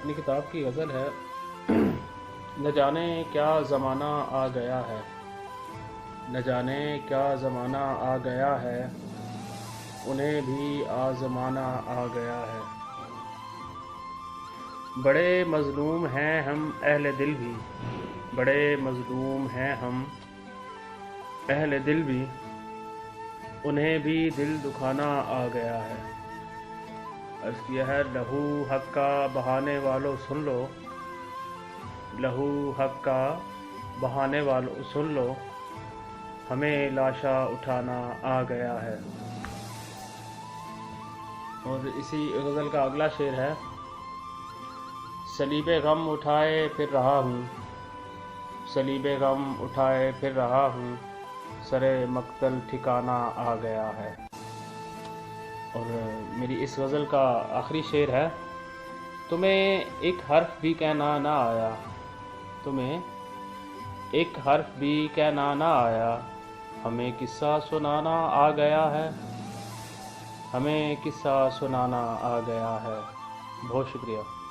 اپنی کتاب کی غزل ہے۔ نہ جانے کیا زمانہ آ گیا ہے، نہ جانے کیا زمانہ آ گیا ہے، انہیں بھی آزمانا آ گیا ہے۔ بڑے مظلوم ہیں ہم اہل دل بھی، بڑے مظلوم ہیں ہم اہل دل بھی، انہیں بھی دل دکھانا آ گیا ہے۔ عرض کیا ہے لہو حق کا بہانے والوں سن لو، لہو حق کا بہانے والوں سن لو، ہمیں لاشا اٹھانا آ گیا ہے۔ اور اسی غزل کا اگلا شعر ہے، صلیب غم اٹھائے پھر رہا ہوں، صلیب غم اٹھائے پھر رہا ہوں، سر مقتل ٹھکانا آ گیا ہے۔ اور میری اس غزل کا آخری شعر ہے، تمہیں ایک حرف بھی کہنا نہ آیا، تمہیں ایک حرف بھی کہنا نہ آیا، ہمیں قصہ سنانا آ گیا ہے، ہمیں قصہ سنانا آ گیا ہے۔ بہت شکریہ۔